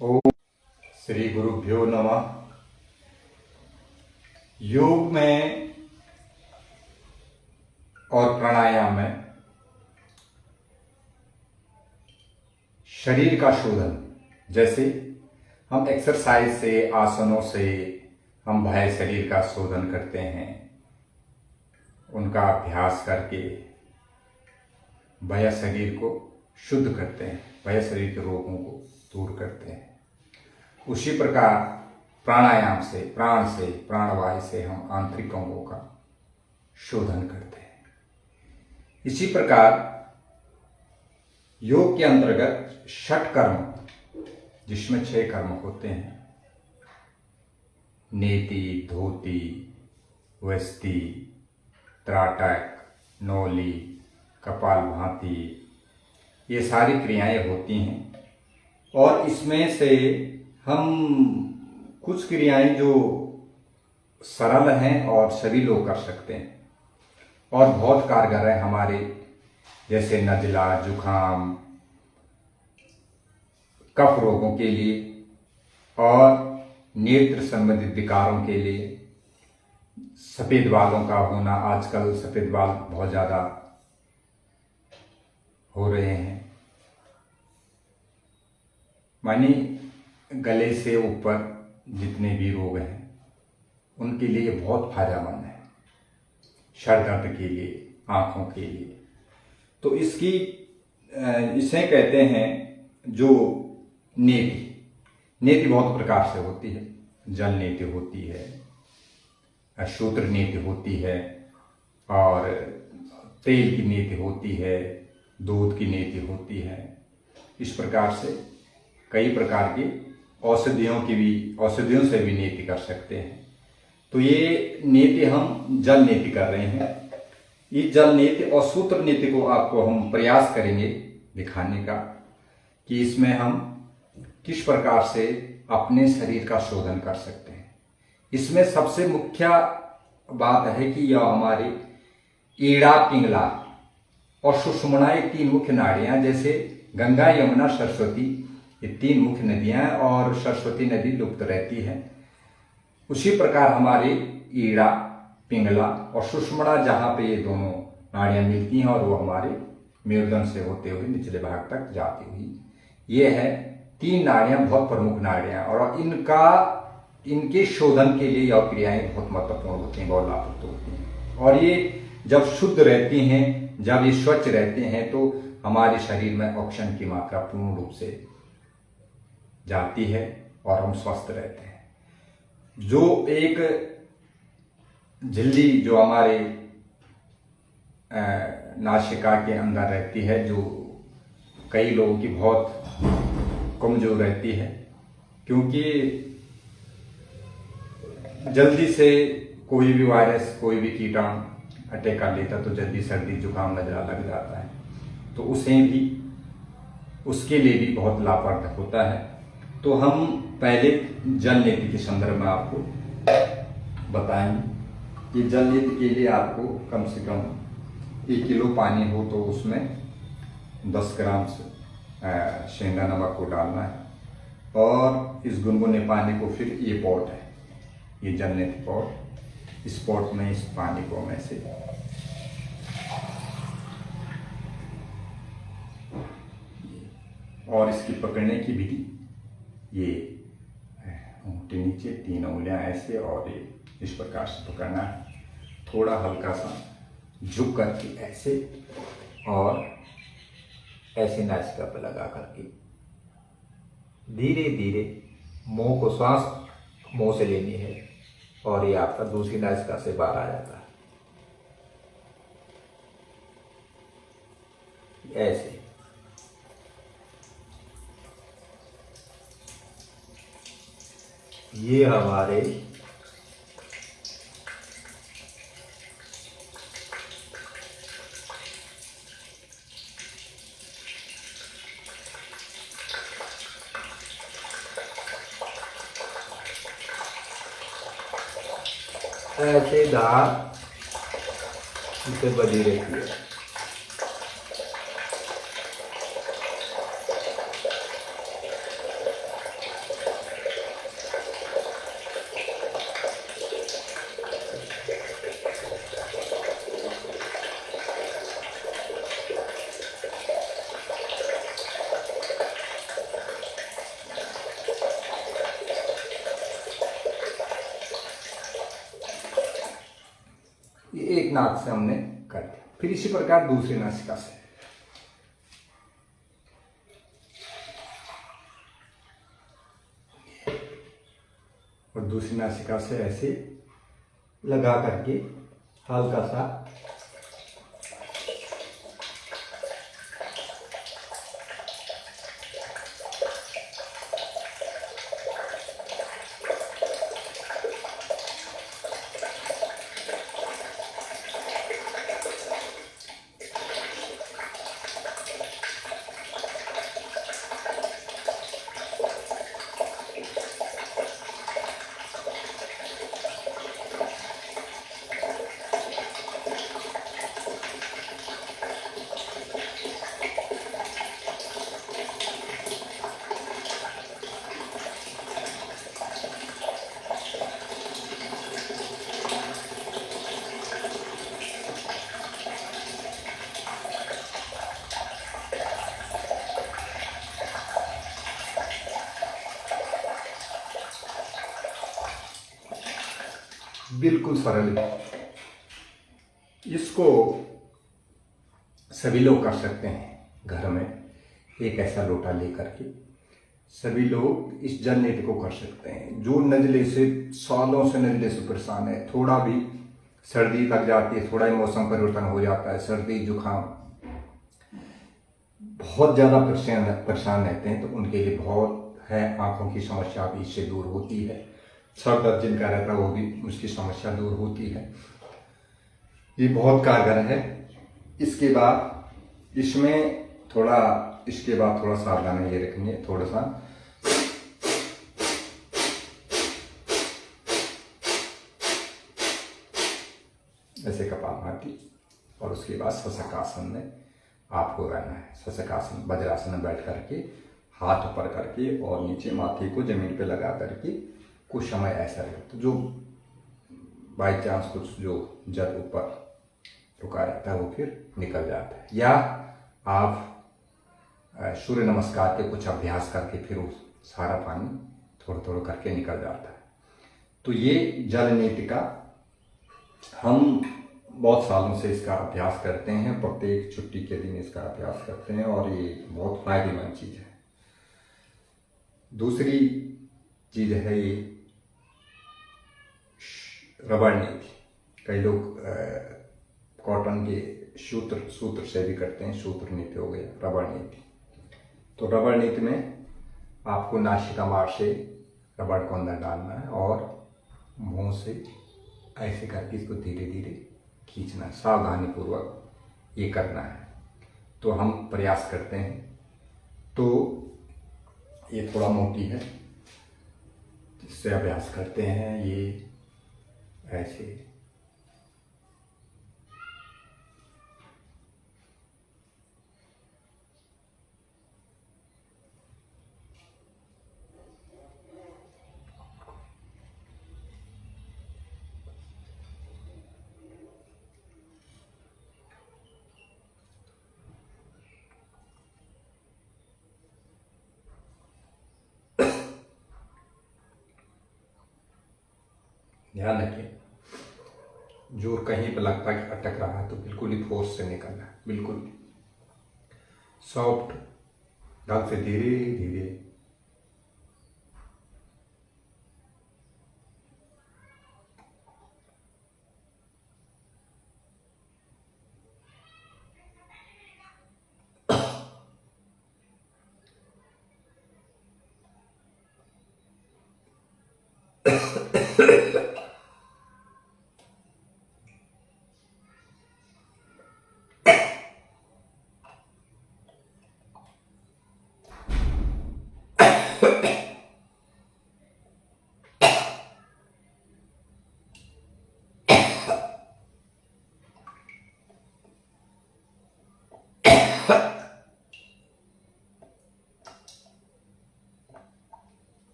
ओम श्री गुरुभ्यो नमः। योग में और प्राणायाम में शरीर का शोधन, जैसे हम एक्सरसाइज से, आसनों से हम बाह्य शरीर का शोधन करते हैं, उनका अभ्यास करके बाह्य शरीर को शुद्ध करते हैं, बाह्य शरीर के रोगों को दूर करते हैं। उसी प्रकार प्राणायाम से, प्राणवायु से हम आंतरिक अंगों का शोधन करते हैं। इसी प्रकार योग के अंतर्गत षट कर्म, जिसमें 6 कर्म होते हैं, नेति, धोती, वस्ति, त्राटक, नौली, कपालभाति, ये सारी क्रियाएं होती हैं। और इसमें से हम कुछ क्रियाएं जो सरल हैं और सभी लोग कर सकते हैं और बहुत कारगर है हमारे, जैसे नज़ला, जुखाम, कफ रोगों के लिए और नेत्र संबंधित विकारों के लिए। सफ़ेद बालों का होना, आजकल सफ़ेद बाल बहुत ज़्यादा हो रहे हैं, मानी गले से ऊपर जितने भी रोग हैं उनके लिए बहुत फायदेमंद है, सर दर्द के लिए, आँखों के लिए। तो इसे कहते हैं जो नेति बहुत प्रकार से होती है। जल नेति होती है, शूद्र नेति होती है, और तेल की नेति होती है, दूध की नेति होती है। इस प्रकार से कई प्रकार की औषधियों से भी नेति कर सकते हैं। तो ये नेति हम जल नेति कर रहे हैं। इस जल नेति और सूत्र नेति को आपको हम प्रयास करेंगे दिखाने का कि इसमें हम किस प्रकार से अपने शरीर का शोधन कर सकते हैं। इसमें सबसे मुख्य बात है कि यह हमारे ईड़ा, पिंगला और सुषुम्ना, 3 मुख्य नाड़ियां, जैसे गंगा, यमुना, सरस्वती, ये 3 मुख्य नदियां हैं और सरस्वती नदी लुप्त रहती है। उसी प्रकार हमारे ईड़ा, पिंगला और सुषुम्ना, जहाँ पे ये दोनों नाड़ियां मिलती हैं और वो हमारे मेरुदंड से होते हुए निचले भाग तक जाती हुई, ये है 3 नाड़ियां, बहुत प्रमुख नाड़ियां। और इनके शोधन के लिए यह क्रियाएं बहुत महत्वपूर्ण होती हैं, बहुत लाभप्रद होती हैं। और ये जब शुद्ध रहती हैं, जब ये स्वच्छ रहते हैं, तो हमारे शरीर में ऑक्सीजन की मात्रा पूर्ण रूप से जाती है और हम स्वस्थ रहते हैं। जो एक झिल्ली जो हमारे नासिका के अंदर रहती है, जो कई लोगों की बहुत कमजोर रहती है, क्योंकि जल्दी से कोई भी वायरस, कोई भी कीटाणु अटैक कर लेता तो जल्दी सर्दी, जुकाम, नजला लग जाता है। तो उसके लिए भी बहुत लाभप्रद होता है। तो हम पहले जल नेति के संदर्भ में आपको बताएंगे कि जल नेति के लिए आपको कम से कम 1 किलो पानी हो तो उसमें 10 ग्राम सेंधा नमक को डालना है। और इस गुनगुने पानी को, फिर ये पॉट है, ये जल नेति पॉट, इस पॉट में इस पानी को मैं से और इसकी पकड़ने की विधि, ये ऊँटे नीचे 3 उंगलियां ऐसे और ये इस प्रकार से पकड़ना है। थोड़ा हल्का सा झुक करके ऐसे और ऐसे नासिका पर लगा करके धीरे धीरे मुंह को, श्वास मुंह से लेनी है और ये आपका दूसरी नासिका से बाहर आ जाता है, ऐसे। ये हमारे ऐसे धार इसे बधी रहती है। एक नाक से हमने कर दिया। फिर इसी प्रकार दूसरी नासिका से, और दूसरी नासिका से ऐसे लगा करके हल्का सा बिल्कुल सरल है। इसको सभी लोग कर सकते हैं घर में। एक ऐसा लोटा लेकर के सभी लोग इस जल नीति को कर सकते हैं। जो नजले से, सालों से नजले से परेशान है, थोड़ा भी सर्दी लग जाती है, थोड़ा ही मौसम परिवर्तन हो जाता है, सर्दी जुकाम, बहुत ज़्यादा परेशान रहते हैं, तो उनके लिए बहुत है। आंखों की समस्या भी इससे दूर होती है। सर दर्द जिनका रहता है वो भी उसकी समस्या दूर होती है। ये बहुत कारगर है। इसके बाद थोड़ा सावधानी ये रखनी है, थोड़ा सा ऐसे कपालभाति, और उसके बाद शशकासन में आपको रहना है। शशकासन वज्रासन में बैठ करके हाथ ऊपर करके और नीचे माथे को जमीन पे लगा करके कुछ समय ऐसा रहे, तो जो बाई चांस कुछ जो जल ऊपर रुका रहता है वो फिर निकल जाता है। या आप सूर्य नमस्कार के कुछ अभ्यास करके फिर वो सारा पानी थोड़ा थोड़ा करके निकल जाता है। तो ये जल नीति का हम बहुत सालों से इसका अभ्यास करते हैं। प्रत्येक छुट्टी के दिन इसका अभ्यास करते हैं और ये बहुत फायदेमंद चीज़ है। दूसरी चीज़ है ये रबड़ नीति। कई लोग कॉटन के सूत्र से भी करते हैं। सूत्र नीति हो गया रबड़ नीति। तो रबड़ नीति में आपको नासिका मार्ग से रबड़ को अंदर डालना है और मुंह से ऐसे करके इसको धीरे धीरे खींचना है। सावधानी पूर्वक ये करना है। तो हम प्रयास करते हैं। तो ये थोड़ा मोटी है, जिससे अभ्यास करते हैं ये ऐसे। ध्यान रखिए, जोर कहीं पर लगता है कि अटक रहा है तो बिल्कुल ही फोर्स से निकलना है। बिल्कुल सॉफ्ट ढंग से धीरे धीरे।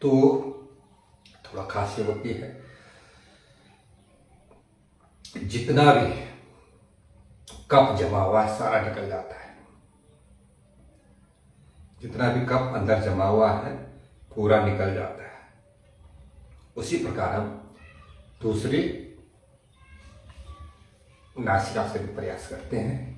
तो थोड़ा खांसी होती है। जितना भी कफ जमा हुआ है सारा निकल जाता है। जितना भी कफ अंदर जमा हुआ है पूरा निकल जाता है। उसी प्रकार हम दूसरी नासिका से भी प्रयास करते हैं।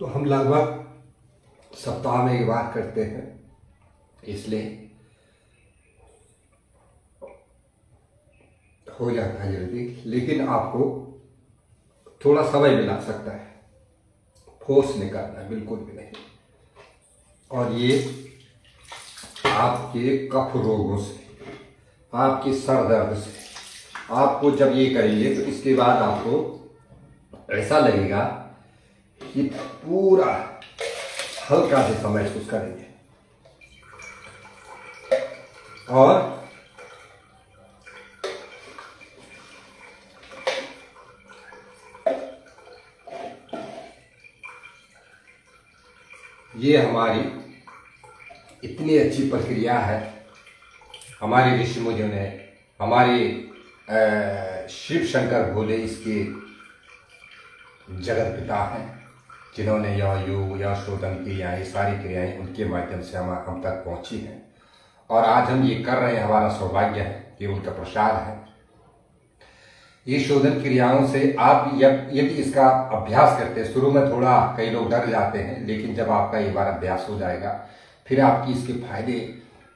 तो हम लगभग सप्ताह में एक बार करते हैं, इसलिए हो जाता है जल्दी, लेकिन आपको थोड़ा समय भी लग सकता है। फोर्स नहीं करना है, बिल्कुल भी नहीं। और ये आपके कफ रोगों से, आपके सर दर्द से, आपको जब ये करेंगे तो इसके बाद आपको ऐसा लगेगा कि पूरा हल्का से महसूस करेंगे। और ये हमारी इतनी अच्छी प्रक्रिया है। हमारे ऋषि मुनियों ने, हमारे शिव शंकर भोले इसके जगत पिता हैं, जिन्होंने यह योग, यह शोधन क्रियाएं, ये सारी क्रियाएं उनके माध्यम से हम तक पहुंची हैं। और आज हम ये कर रहे हैं, हमारा सौभाग्य है, ये उनका प्रसाद है। ये शोधन क्रियाओं से आप यदि इसका अभ्यास करते हैं, शुरू में थोड़ा कई लोग डर जाते हैं, लेकिन जब आपका एक बार अभ्यास हो जाएगा, फिर आपकी इसके फायदे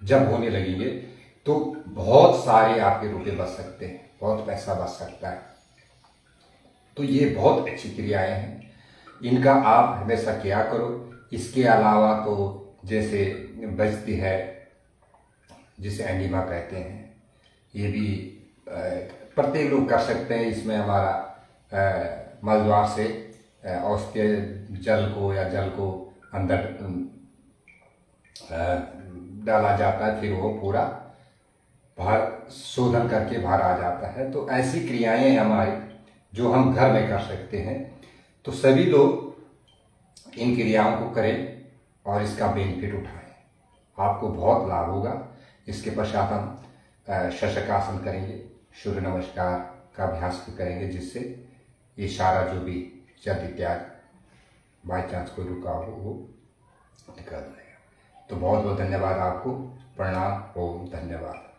जब होने लगेंगे तो बहुत सारे आपके रुपए बच सकते हैं, बहुत पैसा बच सकता है। तो ये बहुत अच्छी क्रियाएं हैं, इनका आप हमेशा किया करो। इसके अलावा तो जैसे बचती है, जिसे एंडिमा कहते हैं, ये भी प्रत्येक लोग कर सकते हैं। इसमें हमारा मलद्वार से औषधीय जल को या जल को अंदर डाला जाता है, फिर वो पूरा बाहर शोधन करके बाहर आ जाता है। तो ऐसी क्रियाएं हमारी जो हम घर में कर सकते हैं, तो सभी लोग इन क्रियाओं को करें और इसका बेनिफिट उठाएं, आपको बहुत लाभ होगा। इसके पश्चात हम शशकासन करेंगे, सूर्य नमस्कार का अभ्यास भी करेंगे, जिससे ये सारा जो भी जल इत्यादि बाई चांस कोई रुका हो वो निकल जाएगा। तो बहुत बहुत धन्यवाद आपको। प्रणाम। ओम धन्यवाद।